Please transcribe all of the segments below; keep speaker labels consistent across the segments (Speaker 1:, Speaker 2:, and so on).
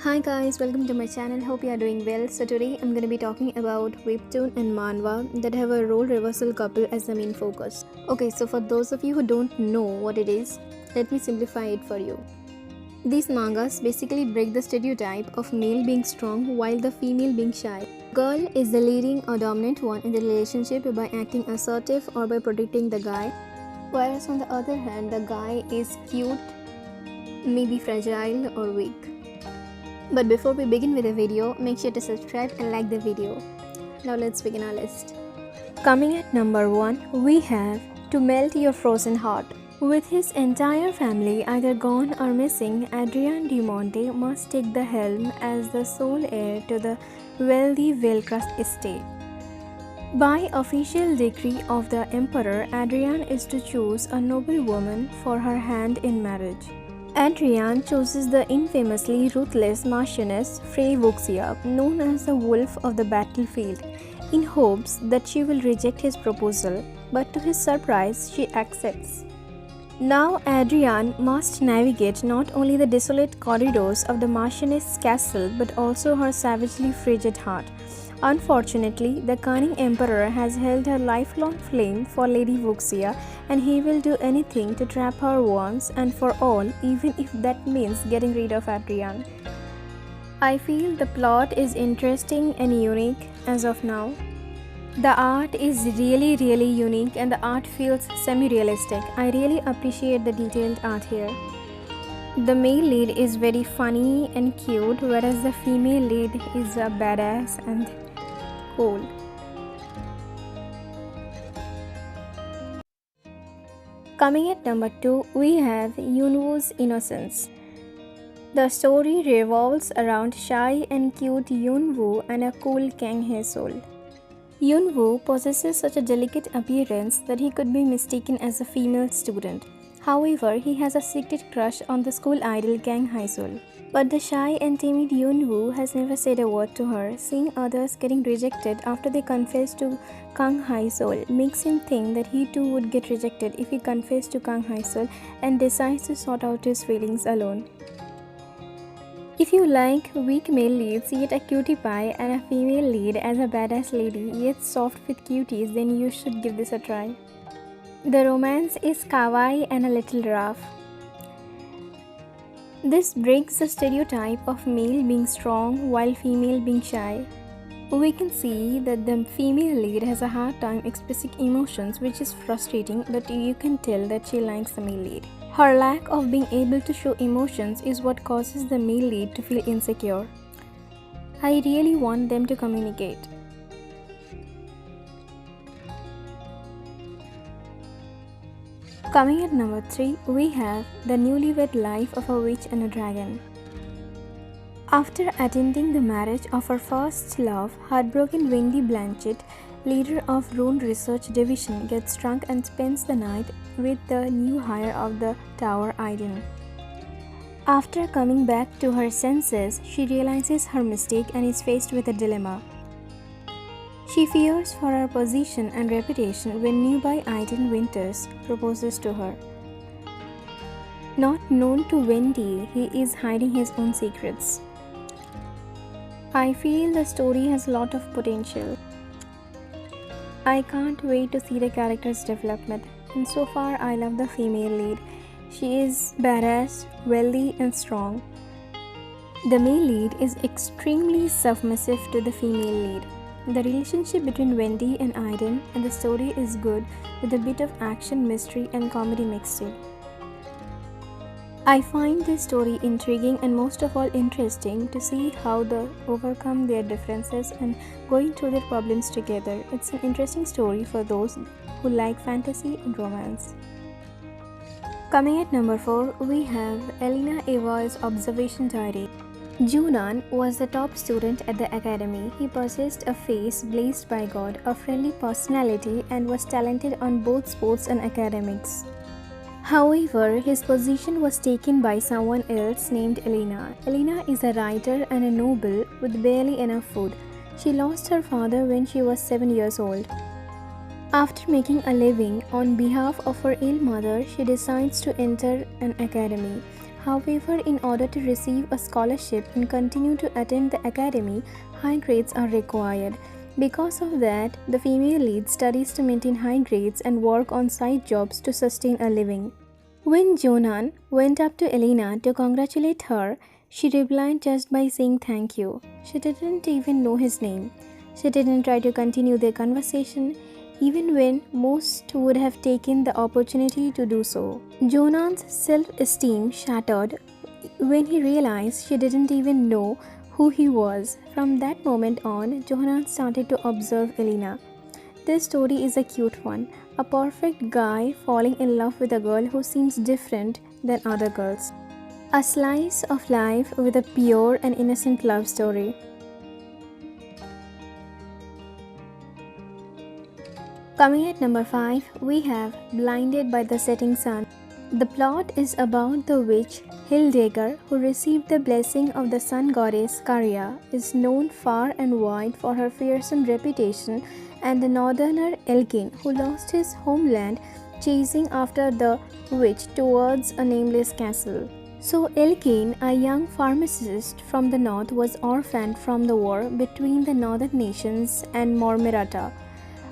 Speaker 1: Hi guys, welcome to my channel. Hope you are doing well. So today I'm going to be talking about webtoon and manhwa that have a role reversal couple as the main focus. Okay, so for those of you who don't know what it is, let me simplify it for you. These mangas basically break the stereotype of male being strong while the female being shy. Girl is the leading or dominant one in the relationship by acting assertive or by protecting the guy, whereas on the other hand the guy is cute, maybe fragile or weak. But before we begin with the video, make sure to subscribe and like the video. Now let's begin our list. Coming at number 1, we have To Melt Your Frozen Heart. With his entire family either gone or missing, Adrian de Monte must take the helm as the sole heir to the wealthy Vilcrust estate. By official decree of the emperor, Adrian is to choose a noble woman for her hand in marriage. Adrian chooses the infamously ruthless Marchioness Frey Vuxia, known as the Wolf of the Battlefield, in hopes that she will reject his proposal, but to his surprise, she accepts. Now Adrian must navigate not only the desolate corridors of the Marchioness' castle but also her savagely frigid heart. Unfortunately, the cunning emperor has held her lifelong flame for Lady Vuxia, and he will do anything to trap her once and for all, even if that means getting rid of Adrian. I feel the plot is interesting and unique as of now. The art is really unique and the art feels semi-realistic. I really appreciate the detailed art here. The male lead is very funny and cute, whereas the female lead is a badass and cool. Coming at number 2, we have Yunwoo's Innocence. The story revolves around shy and cute Yunwoo and a cool Kang Hae-sol. Yunwoo possesses such a delicate appearance that he could be mistaken as a female student. However, he has a secret crush on the school idol Kang Hae-sol. But the shy and timid Yunwoo has never said a word to her. Seeing others getting rejected after they confess to Kang Hae-sol makes him think that he too would get rejected if he confessed to Kang Hae-sol and decides to sort out his feelings alone. If you like weak male leads yet a cutie pie and a female lead as a badass lady yet soft with cuties, then you should give this a try. The romance is kawaii and a little rough. This breaks the stereotype of male being strong while female being shy. We can see that the female lead has a hard time expressing emotions, which is frustrating, but you can tell that she likes the male lead. Her lack of being able to show emotions is what causes the male lead to feel insecure. I really want them to communicate. Coming at number 3, we have The Newlywed Life of a Witch and a Dragon. After attending the marriage of her first love, heartbroken Wendy Blanchett, leader of Rune Research Division, gets drunk and spends the night with the new hire of the Tower Iden. After coming back to her senses, she realizes her mistake and is faced with a dilemma. She fears for her position and reputation when nearby Iden Winters proposes to her. Not known to Wendy, he is hiding his own secrets. I feel the story has a lot of potential. I can't wait to see the character's development, and so far I love the female lead. She is badass, wealthy and strong. The male lead is extremely submissive to the female lead. The relationship between Wendy and Iden and the story is good with a bit of action, mystery and comedy mixed in. I find this story intriguing and most of all interesting to see how they overcome their differences and going through their problems together. It's an interesting story for those who like fantasy and romance. Coming at number 4, we have Elena Eva's Observation Diary. Junan was the top student at the academy. He possessed a face blazed by God, a friendly personality, and was talented on both sports and academics. However, his position was taken by someone else named Elena. Elena is a writer and a noble with barely enough food. She lost her father when she was 7 years old. After making a living on behalf of her ill mother, she decides to enter an academy. However, in order to receive a scholarship and continue to attend the academy, high grades are required. Because of that, the female lead studies to maintain high grades and work on side jobs to sustain a living. When Jonan went up to Elena to congratulate her, she replied just by saying thank you. She didn't even know his name. She didn't try to continue their conversation, even when most would have taken the opportunity to do so. Jonan's self-esteem shattered when he realized she didn't even know who he was. From that moment on, Jonan started to observe Elena. This story is a cute one. A perfect guy falling in love with a girl who seems different than other girls. A slice of life with a pure and innocent love story. Coming at number 5, we have Blinded by the Setting Sun. The plot is about the witch Hildegard, who received the blessing of the sun goddess Karya, is known far and wide for her fearsome reputation, and the northerner Elkin, who lost his homeland chasing after the witch towards a nameless castle. So Elkin, a young pharmacist from the north, was orphaned from the war between the northern nations and Mormerata.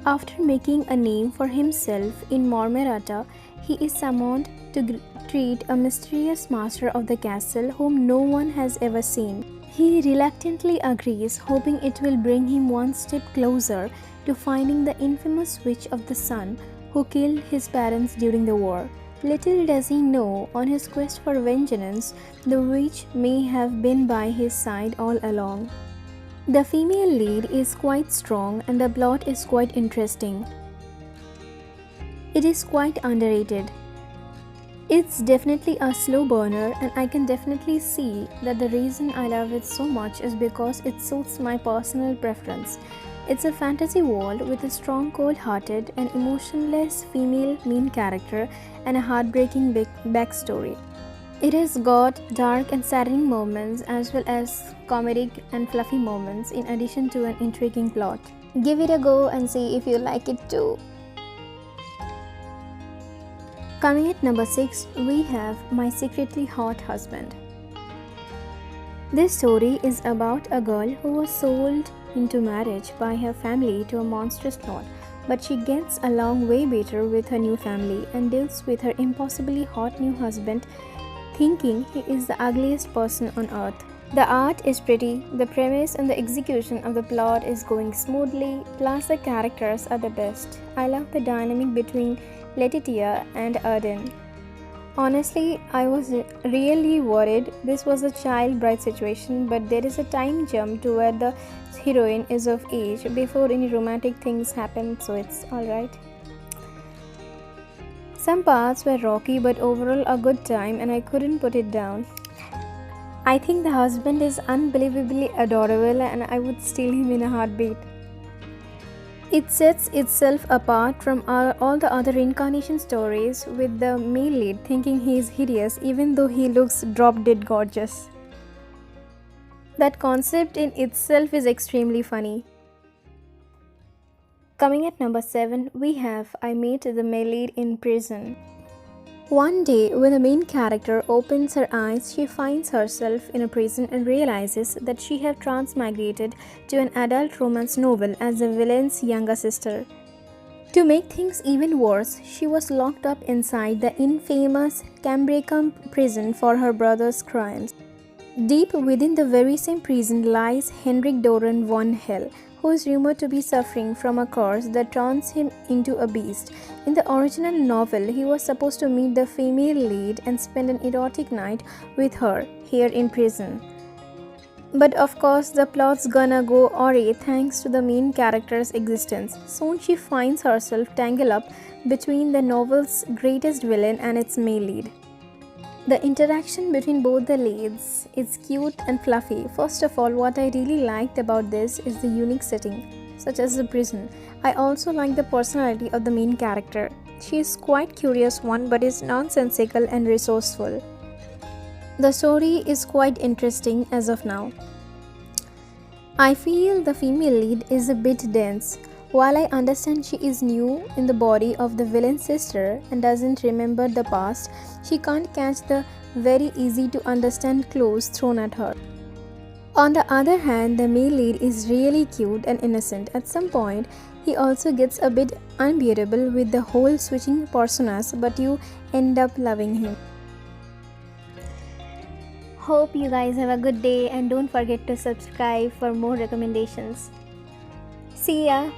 Speaker 1: After making a name for himself in Mormerata, he is summoned to treat a mysterious master of the castle whom no one has ever seen. He reluctantly agrees, hoping it will bring him one step closer to finding the infamous witch of the sun who killed his parents during the war. Little does he know, on his quest for vengeance, the witch may have been by his side all along. The female lead is quite strong and the plot is quite interesting. It is quite underrated. It's definitely a slow burner, and I can definitely see that the reason I love it so much is because it suits my personal preference. It's a fantasy world with a strong, cold-hearted and emotionless female main character and a heartbreaking backstory. It has got dark and saddening moments as well as comedic and fluffy moments in addition to an intriguing plot. Give it a go and see if you like it too. Coming at number 6, we have My Secretly Hot Husband. This story is about a girl who was sold into marriage by her family to a monstrous lord, but she gets along way better with her new family and deals with her impossibly hot new husband, thinking he is the ugliest person on earth. The art is pretty, the premise and the execution of the plot is going smoothly, plus the characters are the best. I love the dynamic between Letitia and Arden. Honestly, I was really worried this was a child bride situation, but there is a time jump to where the heroine is of age before any romantic things happen, so it's alright. Some parts were rocky, but overall a good time and I couldn't put it down. I think the husband is unbelievably adorable and I would steal him in a heartbeat. It sets itself apart from all the other reincarnation stories, with the male lead thinking he is hideous even though he looks drop-dead gorgeous. That concept in itself is extremely funny. Coming at number 7, we have I Met the Male Lead in Prison. One day, when the main character opens her eyes, she finds herself in a prison and realizes that she has transmigrated to an adult romance novel as the villain's younger sister. To make things even worse, she was locked up inside the infamous Cambrecum prison for her brother's crimes. Deep within the very same prison lies Henrik Doran von Hell, who is rumored to be suffering from a curse that turns him into a beast. In the original novel, he was supposed to meet the female lead and spend an erotic night with her here in prison. But of course, the plot's gonna go awry thanks to the main character's existence. Soon she finds herself tangled up between the novel's greatest villain and its male lead. The interaction between both the leads is cute and fluffy. First of all, what I really liked about this is the unique setting, such as the prison. I also like the personality of the main character. She is quite curious one, but is nonsensical and resourceful. The story is quite interesting as of now. I feel the female lead is a bit dense. While I understand she is new in the body of the villain's sister and doesn't remember the past, she can't catch the very easy to understand clues thrown at her. On the other hand, the male lead is really cute and innocent. At some point, he also gets a bit unbearable with the whole switching personas, but you end up loving him. Hope you guys have a good day and don't forget to subscribe for more recommendations. See ya!